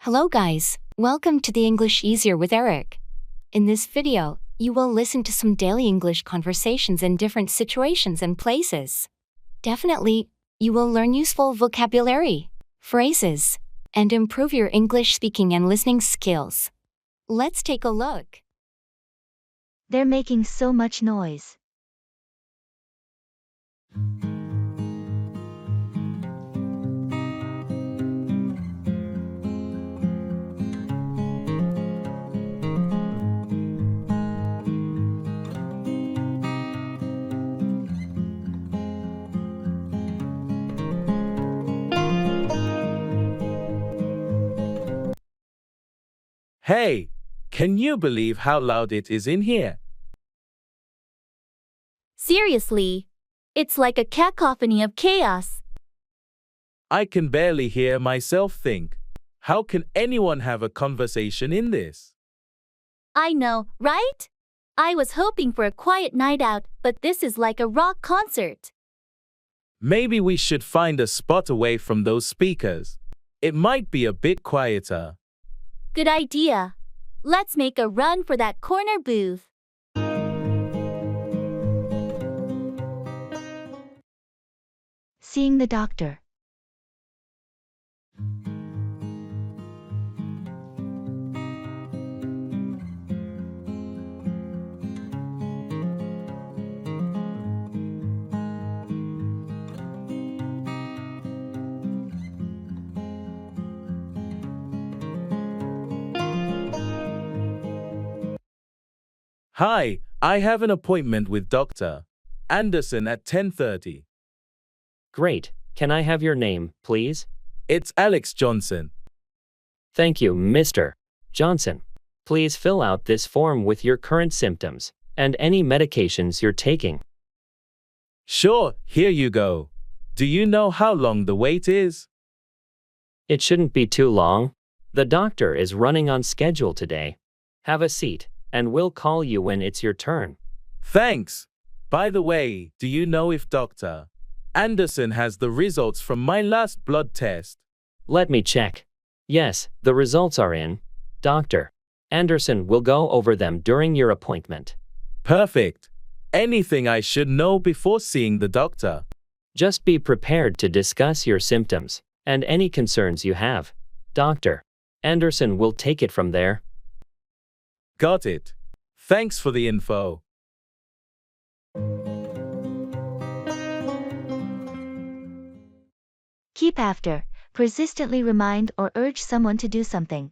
Hello guys, welcome to the English Easier with Eric. In this video, you will listen to some daily English conversations in different situations and places. Definitely, you will learn useful vocabulary, phrases, and improve your English speaking and listening skills. Let's take a look. They're making so much noise. Hey, can you believe how loud it is in here? Seriously, it's like a cacophony of chaos. I can barely hear myself think. How can anyone have a conversation in this? I know, right? I was hoping for a quiet night out, but this is like a rock concert. Maybe we should find a spot away from those speakers. It might be a bit quieter. Good idea. Let's make a run for that corner booth. Seeing the doctor. Hi, I have an appointment with Dr. Anderson at 10:30. Great. Can I have your name, please? It's Alex Johnson. Thank you, Mr. Johnson. Please fill out this form with your current symptoms and any medications you're taking. Sure, here you go. Do you know how long the wait is? It shouldn't be too long. The doctor is running on schedule today. Have a seat, and we'll call you when it's your turn. Thanks. By the way, do you know if Dr. Anderson has the results from my last blood test? Let me check. Yes, the results are in. Dr. Anderson will go over them during your appointment. Perfect. Anything I should know before seeing the doctor? Just be prepared to discuss your symptoms and any concerns you have. Dr. Anderson will take it from there. Got it. Thanks for the info. Keep after. Persistently remind or urge someone to do something.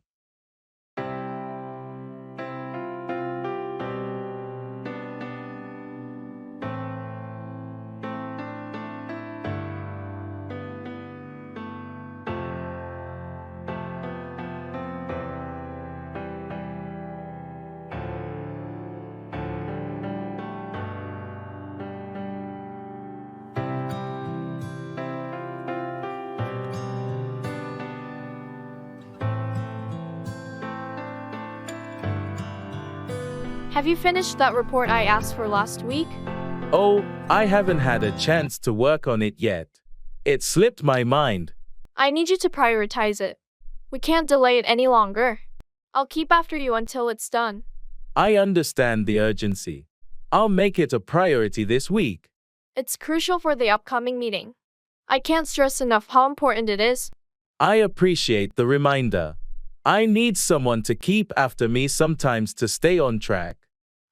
Have you finished that report I asked for last week? Oh, I haven't had a chance to work on it yet. It slipped my mind. I need you to prioritize it. We can't delay it any longer. I'll keep after you until it's done. I understand the urgency. I'll make it a priority this week. It's crucial for the upcoming meeting. I can't stress enough how important it is. I appreciate the reminder. I need someone to keep after me sometimes to stay on track.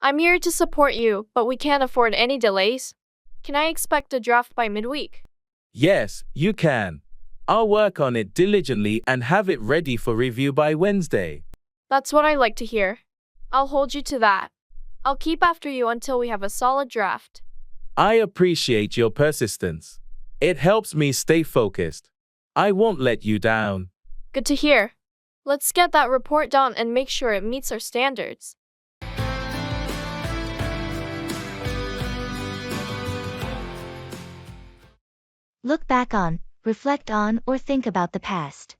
I'm here to support you, but we can't afford any delays. Can I expect a draft by midweek? Yes, you can. I'll work on it diligently and have it ready for review by Wednesday. That's what I like to hear. I'll hold you to that. I'll keep after you until we have a solid draft. I appreciate your persistence. It helps me stay focused. I won't let you down. Good to hear. Let's get that report done and make sure it meets our standards. Look back on, reflect on, or think about the past.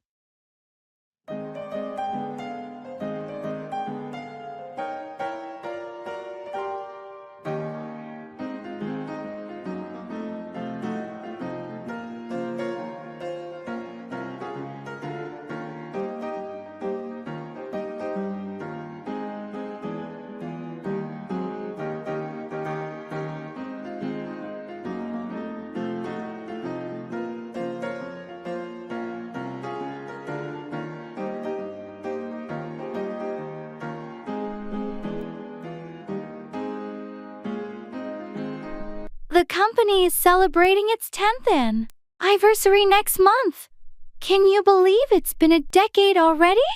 The company is celebrating its 10th anniversary next month. Can you believe it's been a decade already?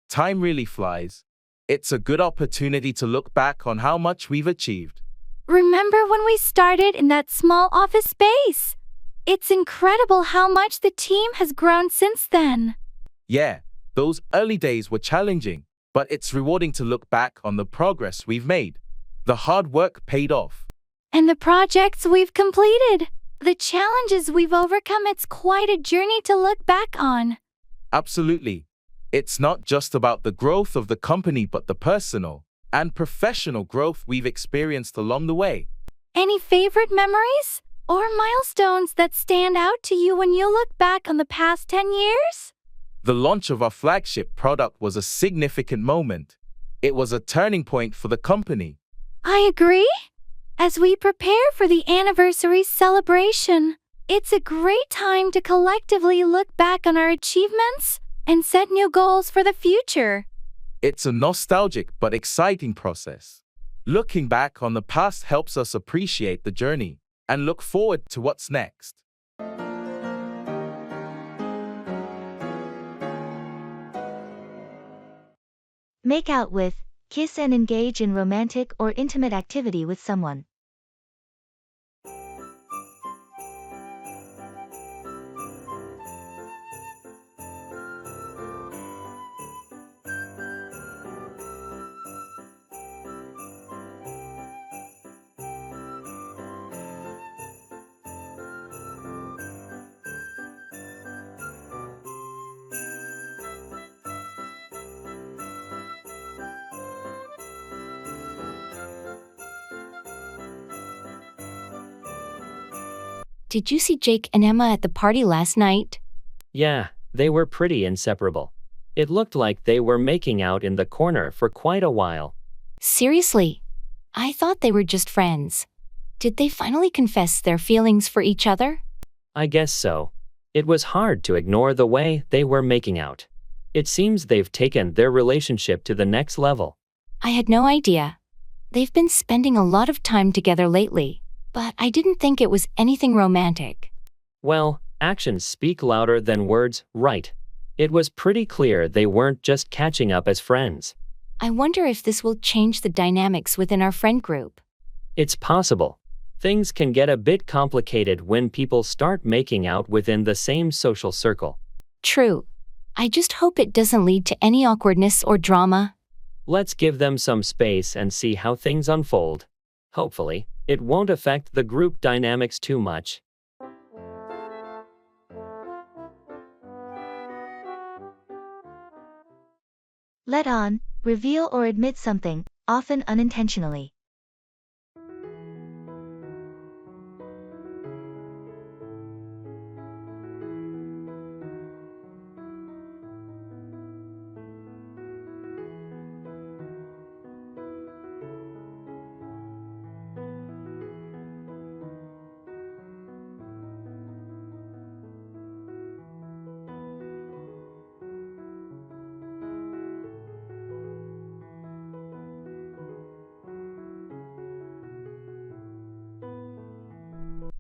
Time really flies. It's a good opportunity to look back on how much we've achieved. Remember when we started in that small office space? It's incredible how much the team has grown since then. Yeah, those early days were challenging, but it's rewarding to look back on the progress we've made. The hard work paid off. And the projects we've completed, the challenges we've overcome, it's quite a journey to look back on. Absolutely. It's not just about the growth of the company, but the personal and professional growth we've experienced along the way. Any favorite memories or milestones that stand out to you when you look back on the past 10 years? The launch of our flagship product was a significant moment. It was a turning point for the company. I agree. As we prepare for the anniversary celebration, it's a great time to collectively look back on our achievements and set new goals for the future. It's a nostalgic but exciting process. Looking back on the past helps us appreciate the journey and look forward to what's next. Make out with, kiss and engage in romantic or intimate activity with someone. Did you see Jake and Emma at the party last night? Yeah, they were pretty inseparable. It looked like they were making out in the corner for quite a while. Seriously? I thought they were just friends. Did they finally confess their feelings for each other? I guess so. It was hard to ignore the way they were making out. It seems they've taken their relationship to the next level. I had no idea. They've been spending a lot of time together lately, but I didn't think it was anything romantic. Well, actions speak louder than words, right? It was pretty clear they weren't just catching up as friends. I wonder if this will change the dynamics within our friend group. It's possible. Things can get a bit complicated when people start making out within the same social circle. True. I just hope it doesn't lead to any awkwardness or drama. Let's give them some space and see how things unfold. Hopefully, it won't affect the group dynamics too much. Let on, reveal or admit something, often unintentionally.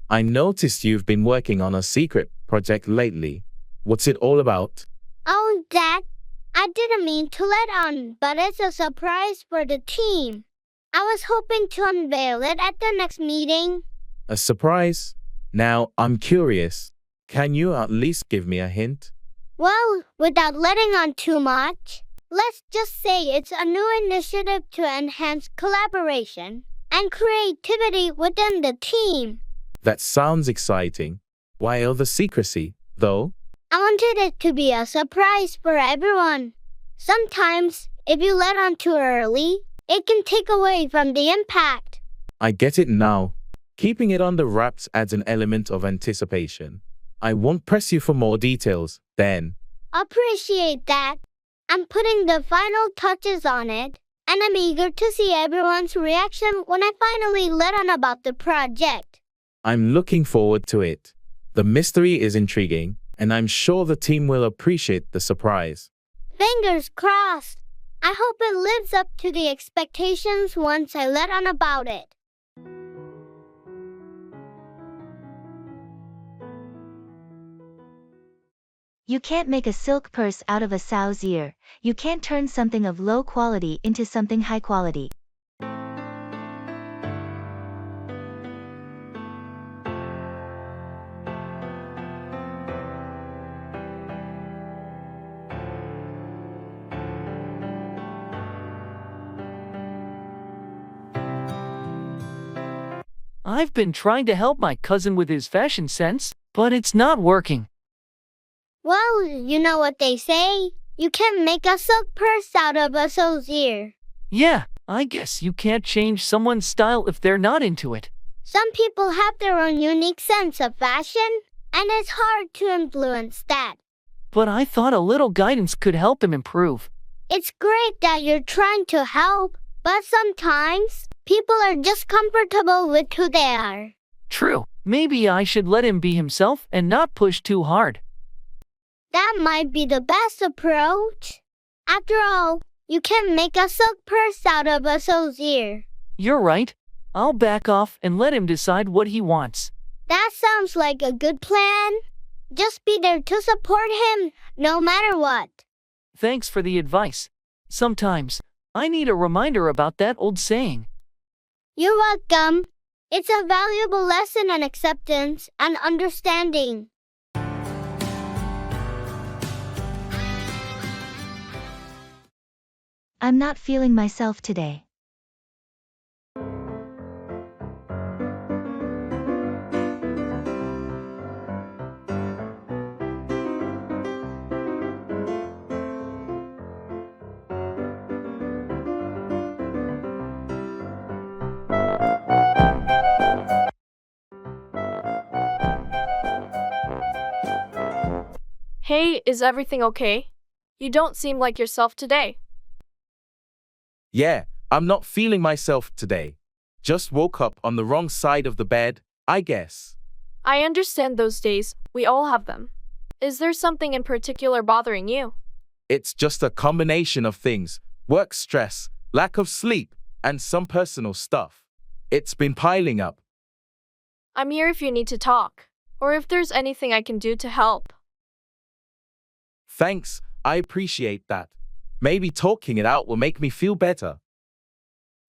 I noticed you've been working on a secret project lately. What's it all about? Oh, Dad, I didn't mean to let on, but it's a surprise for the team. I was hoping to unveil it at the next meeting. A surprise? Now, I'm curious. Can you at least give me a hint? Well, without letting on too much, let's just say it's a new initiative to enhance collaboration and creativity within the team. That sounds exciting. Why all the secrecy, though? I wanted it to be a surprise for everyone. Sometimes, if you let on too early, it can take away from the impact. I get it now. Keeping it under wraps adds an element of anticipation. I won't press you for more details, then. Appreciate that. I'm putting the final touches on it, and I'm eager to see everyone's reaction when I finally let on about the project. I'm looking forward to it. The mystery is intriguing, and I'm sure the team will appreciate the surprise. Fingers crossed. I hope it lives up to the expectations once I let on about it. You can't make a silk purse out of a sow's ear. You can't turn something of low quality into something high quality. I've been trying to help my cousin with his fashion sense, but it's not working. Well, you know what they say. You can't make a silk purse out of a sow's ear. Yeah, I guess you can't change someone's style if they're not into it. Some people have their own unique sense of fashion, and it's hard to influence that. But I thought a little guidance could help him improve. It's great that you're trying to help, but sometimes people are just comfortable with who they are. True. Maybe I should let him be himself and not push too hard. That might be the best approach. After all, you can't make a silk purse out of a sow's ear. You're right. I'll back off and let him decide what he wants. That sounds like a good plan. Just be there to support him, no matter what. Thanks for the advice. Sometimes, I need a reminder about that old saying. You're welcome. It's a valuable lesson in acceptance and understanding. I'm not feeling myself today. Hey, is everything okay? You don't seem like yourself today. Yeah, I'm not feeling myself today. Just woke up on the wrong side of the bed, I guess. I understand those days. We all have them. Is there something in particular bothering you? It's just a combination of things: work stress, lack of sleep, and some personal stuff. It's been piling up. I'm here if you need to talk, or if there's anything I can do to help. Thanks, I appreciate that. Maybe talking it out will make me feel better.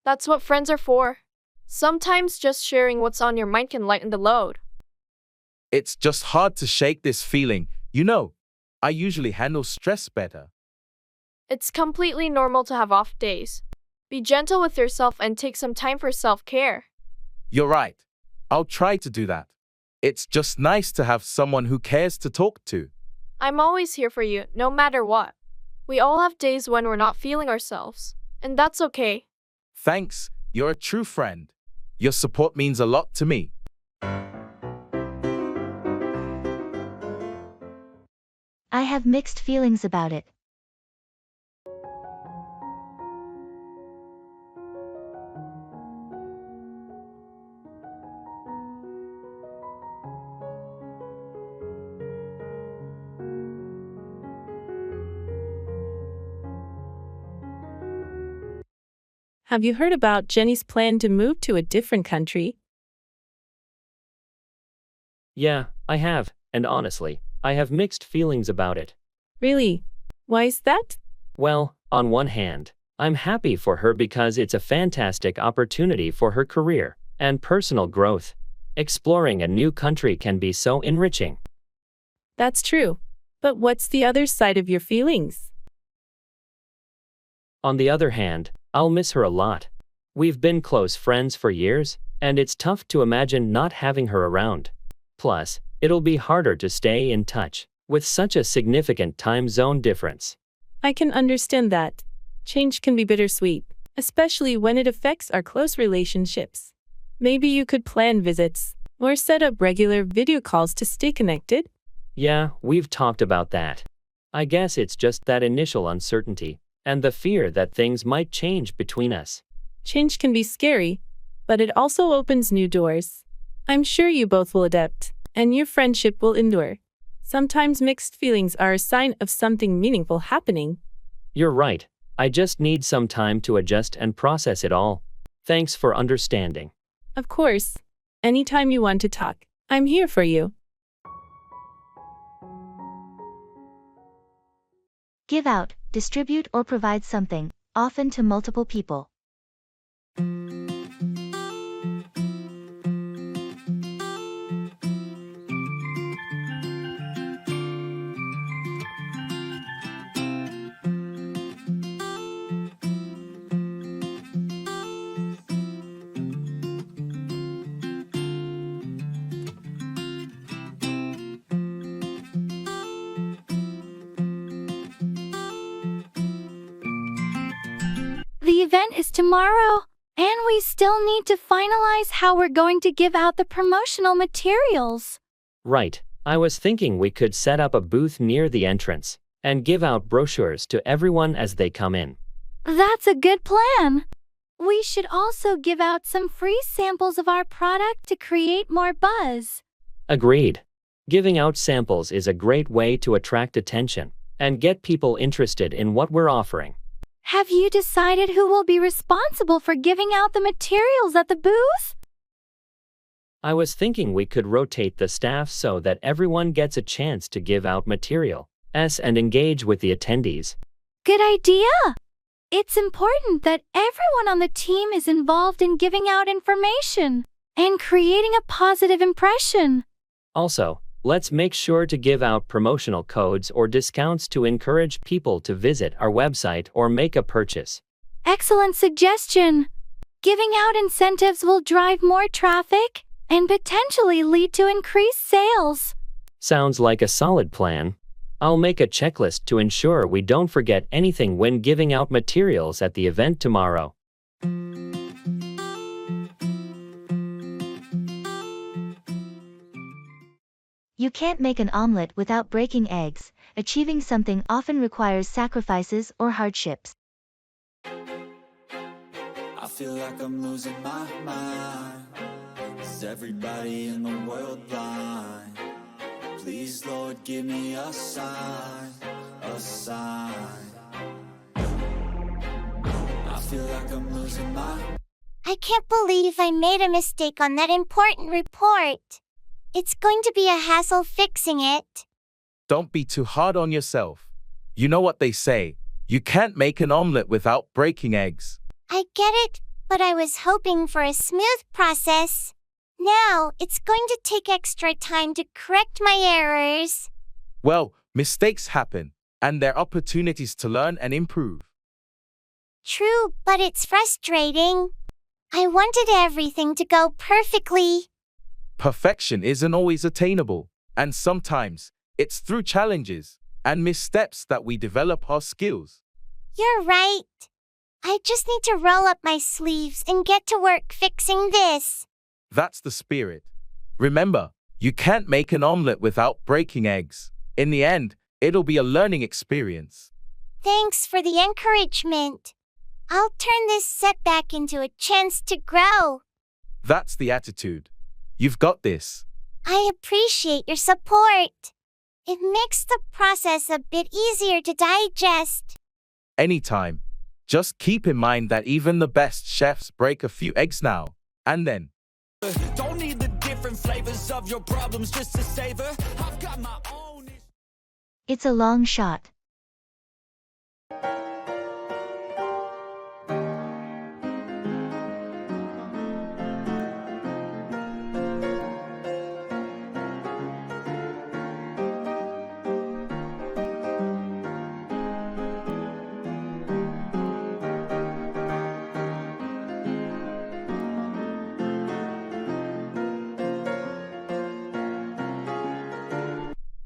That's what friends are for. Sometimes just sharing what's on your mind can lighten the load. It's just hard to shake this feeling. You know, I usually handle stress better. It's completely normal to have off days. Be gentle with yourself and take some time for self-care. You're right. I'll try to do that. It's just nice to have someone who cares to talk to. I'm always here for you, no matter what. We all have days when we're not feeling ourselves, and that's okay. Thanks, you're a true friend. Your support means a lot to me. I have mixed feelings about it. Have you heard about Jenny's plan to move to a different country? Yeah, I have, and honestly, I have mixed feelings about it. Really? Why is that? Well, on one hand, I'm happy for her because it's a fantastic opportunity for her career and personal growth. Exploring a new country can be so enriching. That's true. But what's the other side of your feelings? On the other hand, I'll miss her a lot. We've been close friends for years, and it's tough to imagine not having her around. Plus, it'll be harder to stay in touch with such a significant time zone difference. I can understand that. Change can be bittersweet, especially when it affects our close relationships. Maybe you could plan visits or set up regular video calls to stay connected. Yeah, we've talked about that. I guess it's just that initial uncertainty and the fear that things might change between us. Change can be scary, but it also opens new doors. I'm sure you both will adapt, and your friendship will endure. Sometimes mixed feelings are a sign of something meaningful happening. You're right. I just need some time to adjust and process it all. Thanks for understanding. Of course. Anytime you want to talk, I'm here for you. Give out, distribute or provide something, often to multiple people. The event is tomorrow, and we still need to finalize how we're going to give out the promotional materials. Right. I was thinking we could set up a booth near the entrance and give out brochures to everyone as they come in. That's a good plan. We should also give out some free samples of our product to create more buzz. Agreed. Giving out samples is a great way to attract attention and get people interested in what we're offering. Have you decided who will be responsible for giving out the materials at the booth? I was thinking we could rotate the staff so that everyone gets a chance to give out material and engage with the attendees. Good idea! It's important that everyone on the team is involved in giving out information and creating a positive impression. Also, let's make sure to give out promotional codes or discounts to encourage people to visit our website or make a purchase. Excellent suggestion! Giving out incentives will drive more traffic and potentially lead to increased sales. Sounds like a solid plan. I'll make a checklist to ensure we don't forget anything when giving out materials at the event tomorrow. You can't make an omelet without breaking eggs. Achieving something often requires sacrifices or hardships. I feel like I'm losing my mind. Is everybody in the world blind? Please, Lord, give me a sign, a sign. I feel like I'm losing my... I can't believe I made a mistake on that important report. It's going to be a hassle fixing it. Don't be too hard on yourself. You know what they say, you can't make an omelet without breaking eggs. I get it, but I was hoping for a smooth process. Now, it's going to take extra time to correct my errors. Well, mistakes happen, and they're opportunities to learn and improve. True, but it's frustrating. I wanted everything to go perfectly. Perfection isn't always attainable, and sometimes it's through challenges and missteps that we develop our skills. You're right. I just need to roll up my sleeves and get to work fixing this. That's the spirit. Remember, you can't make an omelet without breaking eggs. In the end, it'll be a learning experience. Thanks for the encouragement. I'll turn this setback into a chance to grow. That's the attitude. You've got this. I appreciate your support. It makes the process a bit easier to digest. Anytime. Just keep in mind that even the best chefs break a few eggs now and then. Don't need the different flavors of your problems just to savor. I've got my own. It's a long shot.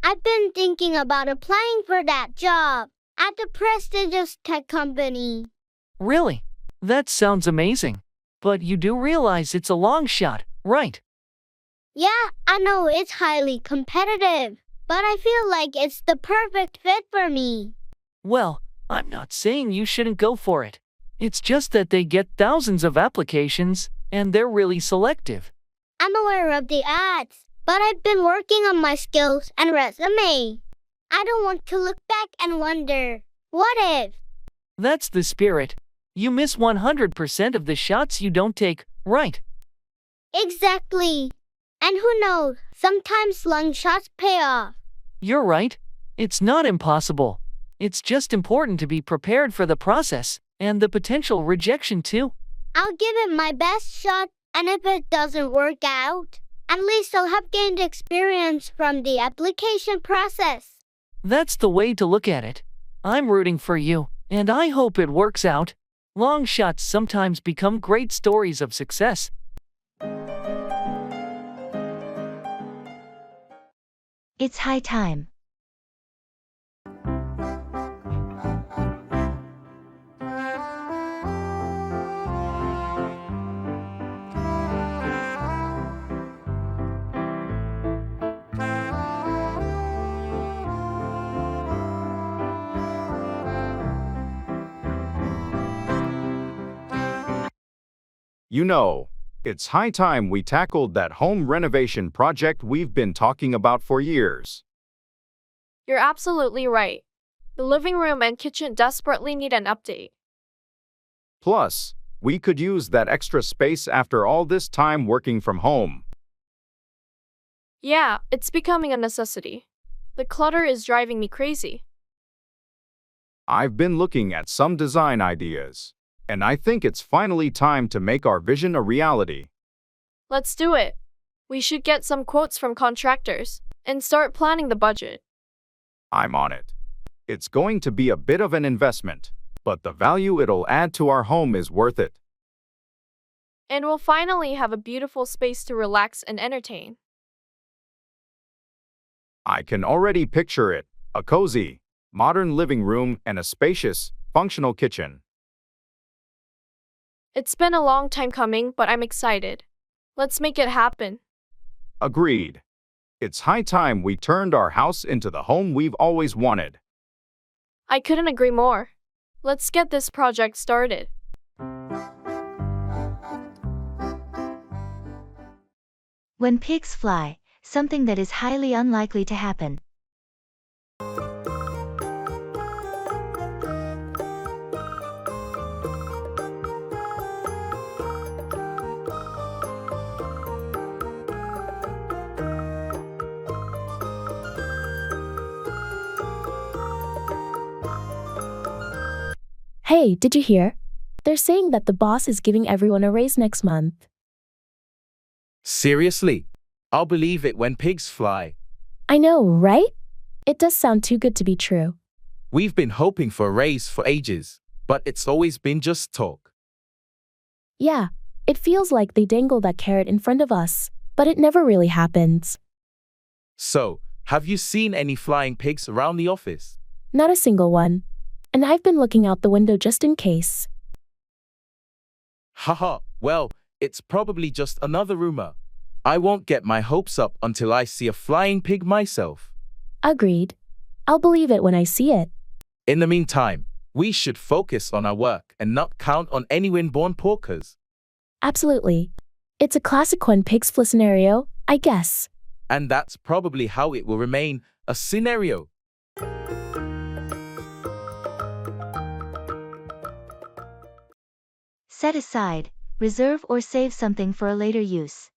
I've been thinking about applying for that job at the prestigious tech company. Really? That sounds amazing. But you do realize it's a long shot, right? Yeah, I know it's highly competitive, but I feel like it's the perfect fit for me. Well, I'm not saying you shouldn't go for it. It's just that they get thousands of applications, and they're really selective. I'm aware of the ads, but I've been working on my skills and resume. I don't want to look back and wonder, what if? That's the spirit. You miss 100% of the shots you don't take, right? Exactly. And who knows, sometimes long shots pay off. You're right. It's not impossible. It's just important to be prepared for the process and the potential rejection too. I'll give it my best shot, and if it doesn't work out, at least I'll have gained experience from the application process. That's the way to look at it. I'm rooting for you, and I hope it works out. Long shots sometimes become great stories of success. It's high time. You know, it's high time we tackled that home renovation project we've been talking about for years. You're absolutely right. The living room and kitchen desperately need an update. Plus, we could use that extra space after all this time working from home. Yeah, it's becoming a necessity. The clutter is driving me crazy. I've been looking at some design ideas, and I think it's finally time to make our vision a reality. Let's do it. We should get some quotes from contractors and start planning the budget. I'm on it. It's going to be a bit of an investment, but the value it'll add to our home is worth it. And we'll finally have a beautiful space to relax and entertain. I can already picture it, a cozy, modern living room and a spacious, functional kitchen. It's been a long time coming, but I'm excited. Let's make it happen. Agreed. It's high time we turned our house into the home we've always wanted. I couldn't agree more. Let's get this project started. When pigs fly, something that is highly unlikely to happen. Hey, did you hear? They're saying that the boss is giving everyone a raise next month. Seriously? I'll believe it when pigs fly. I know, right? It does sound too good to be true. We've been hoping for a raise for ages, but it's always been just talk. Yeah, it feels like they dangle that carrot in front of us, but it never really happens. So, have you seen any flying pigs around the office? Not a single one. And I've been looking out the window just in case. Haha, well, it's probably just another rumor. I won't get my hopes up until I see a flying pig myself. Agreed. I'll believe it when I see it. In the meantime, we should focus on our work and not count on any windborne porkers. Absolutely. It's a classic when pigs fly scenario, I guess. And that's probably how it will remain, a scenario. Set aside, reserve or save something for a later use.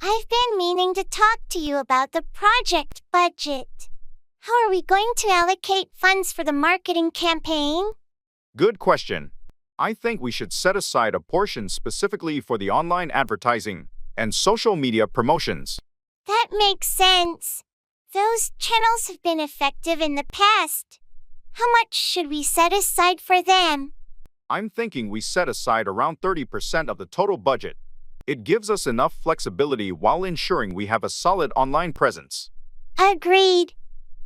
I've been meaning to talk to you about the project budget. How are we going to allocate funds for the marketing campaign? Good question. I think we should set aside a portion specifically for the online advertising and social media promotions. That makes sense. Those channels have been effective in the past. How much should we set aside for them? I'm thinking we set aside around 30% of the total budget. It gives us enough flexibility while ensuring we have a solid online presence. Agreed.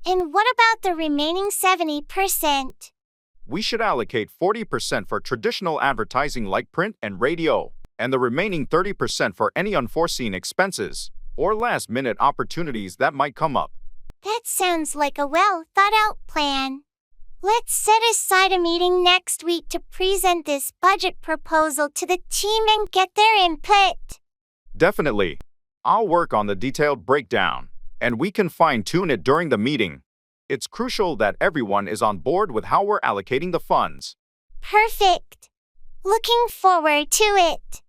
And what about the remaining 70%? We should allocate 40% for traditional advertising like print and radio, and the remaining 30% for any unforeseen expenses or last-minute opportunities that might come up. That sounds like a well-thought-out plan. Let's set aside a meeting next week to present this budget proposal to the team and get their input. Definitely. I'll work on the detailed breakdown, and we can fine-tune it during the meeting. It's crucial that everyone is on board with how we're allocating the funds. Perfect. Looking forward to it.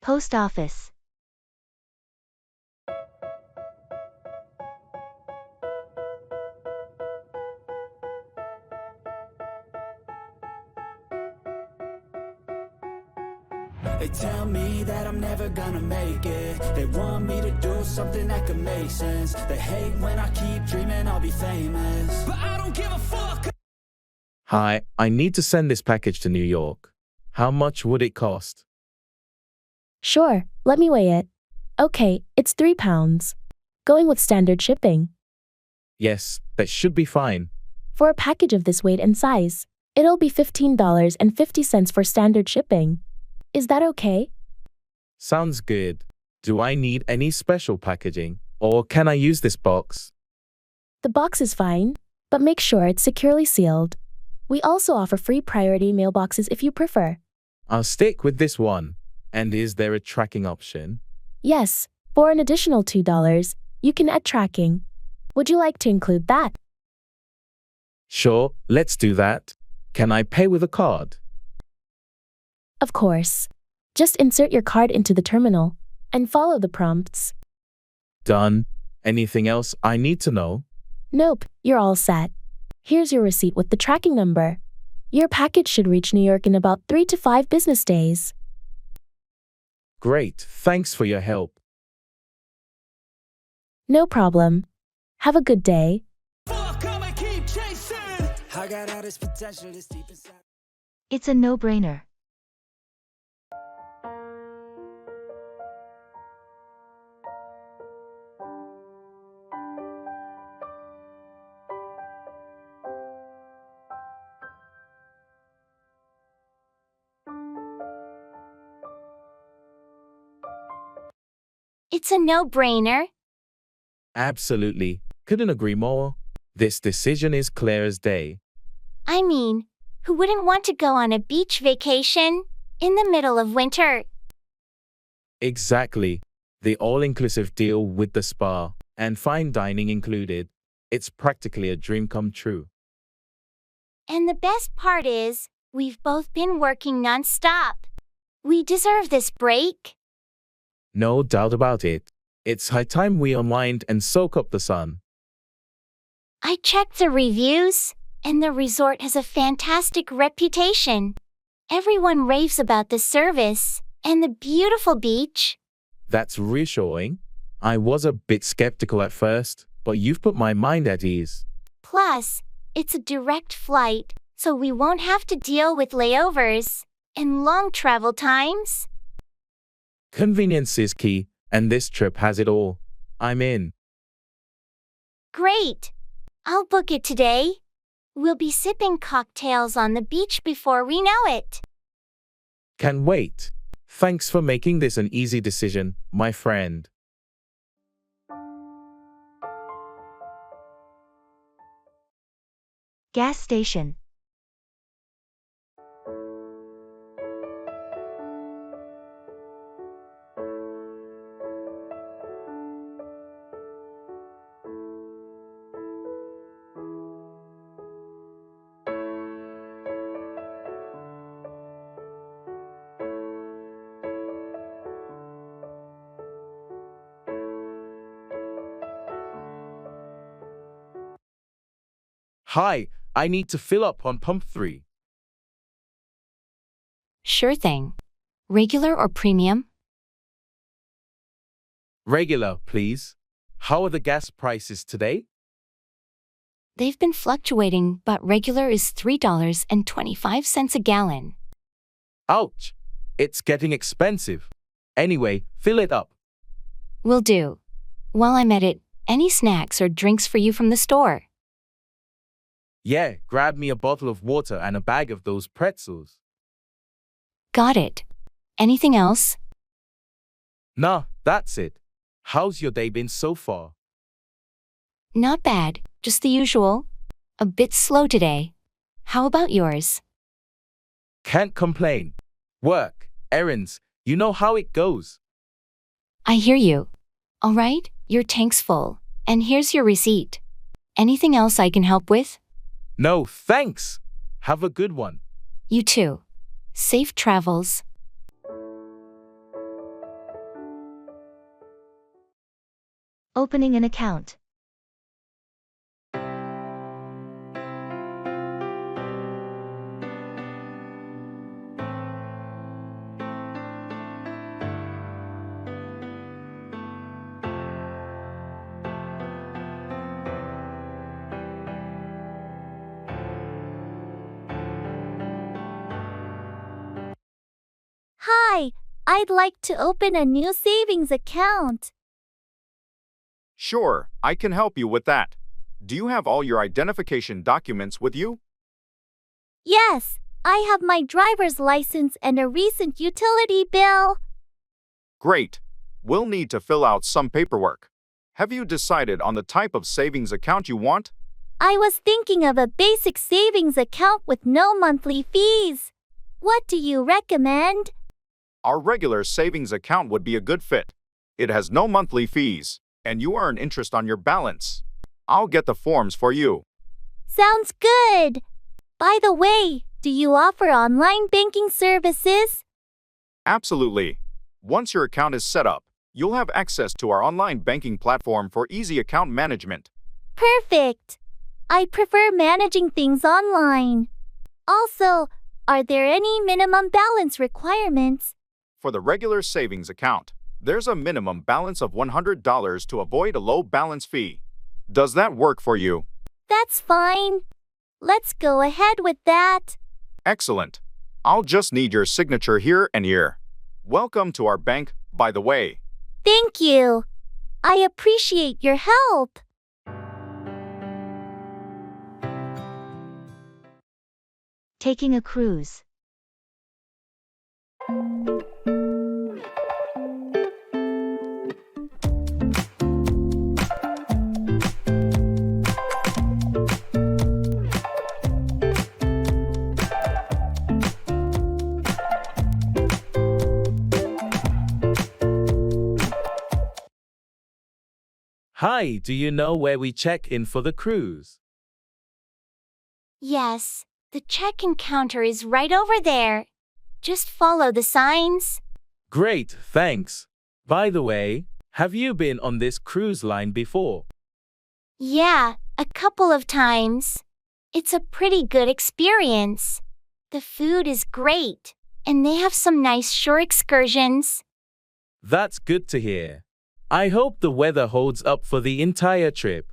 Post office. They tell me that I'm never gonna make it. They want me to do something that could make sense. They hate when I keep dreaming I'll be famous, but I don't give a fuck. Hi, I need to send this package to New York. How much would it cost? Sure, let me weigh it. Okay, it's £3. Going with standard shipping. Yes, that should be fine. For a package of this weight and size, it'll be $15.50 for standard shipping. Is that okay? Sounds good. Do I need any special packaging, or can I use this box? The box is fine, but make sure it's securely sealed. We also offer free priority mailboxes if you prefer. I'll stick with this one. And is there a tracking option? Yes, for an additional $2, you can add tracking. Would you like to include that? Sure, let's do that. Can I pay with a card? Of course. Just insert your card into the terminal and follow the prompts. Done. Anything else I need to know? Nope, you're all set. Here's your receipt with the tracking number. Your package should reach New York in about 3 to 5 business days. Great, thanks for your help. No problem. Have a good day. It's a no-brainer. It's a no-brainer. Absolutely. Couldn't agree more. This decision is clear as day. I mean, who wouldn't want to go on a beach vacation in the middle of winter? Exactly. The all-inclusive deal with the spa and fine dining included. It's practically a dream come true. And the best part is, we've both been working non-stop. We deserve this break. No doubt about it. It's high time we unwind and soak up the sun. I checked the reviews, and the resort has a fantastic reputation. Everyone raves about the service and the beautiful beach. That's reassuring. I was a bit skeptical at first, but you've put my mind at ease. Plus, it's a direct flight, so we won't have to deal with layovers and long travel times. Convenience is key, and this trip has it all. I'm in. Great. I'll book it today. We'll be sipping cocktails on the beach before we know it. Can wait. Thanks for making this an easy decision, my friend. Gas station. Hi, I need to fill up on pump 3. Sure thing. Regular or premium? Regular, please. How are the gas prices today? They've been fluctuating, but regular is $3.25 a gallon. Ouch! It's getting expensive. Anyway, fill it up. Will do. While I'm at it, any snacks or drinks for you from the store? Yeah, grab me a bottle of water and a bag of those pretzels. Got it. Anything else? Nah, that's it. How's your day been so far? Not bad, just the usual. A bit slow today. How about yours? Can't complain. Work, errands, you know how it goes. I hear you. All right, your tank's full. And here's your receipt. Anything else I can help with? No, thanks. Have a good one. You too. Safe travels. Opening an account. Hi, I'd like to open a new savings account. Sure, I can help you with that. Do you have all your identification documents with you? Yes, I have my driver's license and a recent utility bill. Great. We'll need to fill out some paperwork. Have you decided on the type of savings account you want? I was thinking of a basic savings account with no monthly fees. What do you recommend? Our regular savings account would be a good fit. It has no monthly fees, and you earn interest on your balance. I'll get the forms for you. Sounds good. By the way, do you offer online banking services? Absolutely. Once your account is set up, you'll have access to our online banking platform for easy account management. Perfect. I prefer managing things online. Also, are there any minimum balance requirements? For the regular savings account, there's a minimum balance of $100 to avoid a low balance fee. Does that work for you? That's fine. Let's go ahead with that. Excellent. I'll just need your signature here and here. Welcome to our bank, by the way. Thank you. I appreciate your help. Taking a cruise. Hi, do you know where we check in for the cruise? Yes, the check-in counter is right over there. Just follow the signs. Great, thanks. By the way, have you been on this cruise line before? Yeah, a couple of times. It's a pretty good experience. The food is great, and they have some nice shore excursions. That's good to hear. I hope the weather holds up for the entire trip.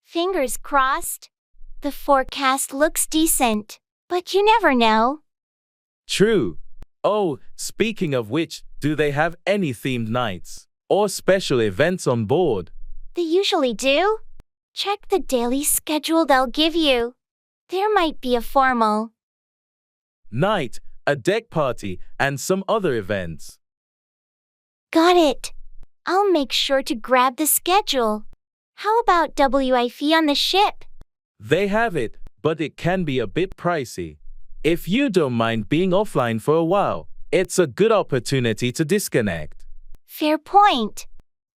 Fingers crossed. The forecast looks decent, but you never know. True. Oh, speaking of which, do they have any themed nights or special events on board? They usually do. Check the daily schedule they'll give you. There might be a formal night, a deck party, and some other events. Got it. I'll make sure to grab the schedule. How about Wi-Fi on the ship? They have it, but it can be a bit pricey. If you don't mind being offline for a while, it's a good opportunity to disconnect. Fair point.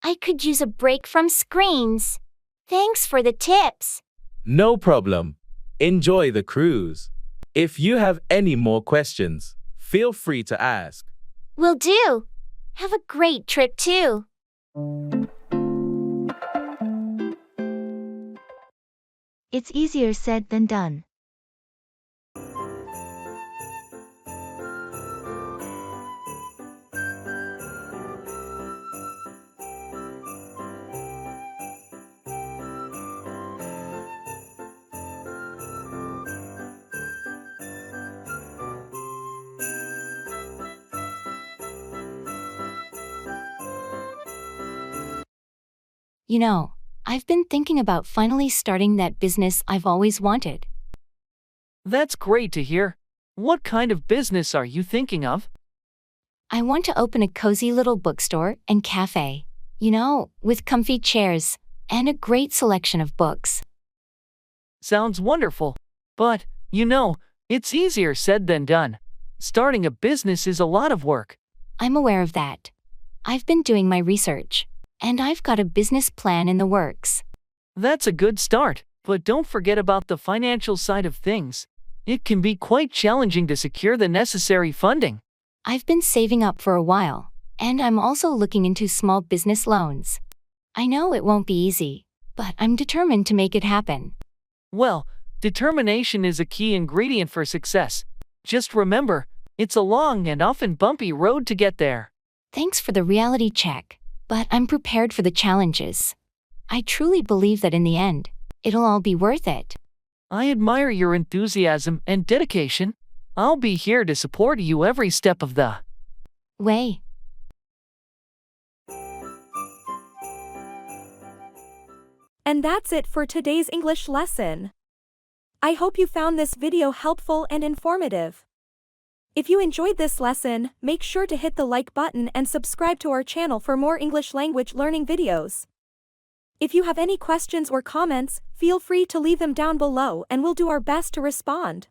I could use a break from screens. Thanks for the tips. No problem. Enjoy the cruise. If you have any more questions, feel free to ask. Will do. Have a great trip too. It's easier said than done. You know, I've been thinking about finally starting that business I've always wanted. That's great to hear. What kind of business are you thinking of? I want to open a cozy little bookstore and cafe. With comfy chairs and a great selection of books. Sounds wonderful. But, it's easier said than done. Starting a business is a lot of work. I'm aware of that. I've been doing my research, and I've got a business plan in the works. That's a good start, but don't forget about the financial side of things. It can be quite challenging to secure the necessary funding. I've been saving up for a while, and I'm also looking into small business loans. I know it won't be easy, but I'm determined to make it happen. Well, determination is a key ingredient for success. Just remember, it's a long and often bumpy road to get there. Thanks for the reality check, but I'm prepared for the challenges. I truly believe that in the end, it'll all be worth it. I admire your enthusiasm and dedication. I'll be here to support you every step of the way. And that's it for today's English lesson. I hope you found this video helpful and informative. If you enjoyed this lesson, make sure to hit the like button and subscribe to our channel for more English language learning videos. If you have any questions or comments, feel free to leave them down below and we'll do our best to respond.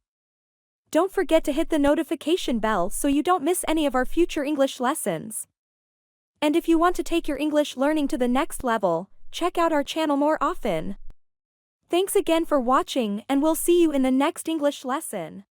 Don't forget to hit the notification bell so you don't miss any of our future English lessons. And if you want to take your English learning to the next level, check out our channel more often. Thanks again for watching and we'll see you in the next English lesson.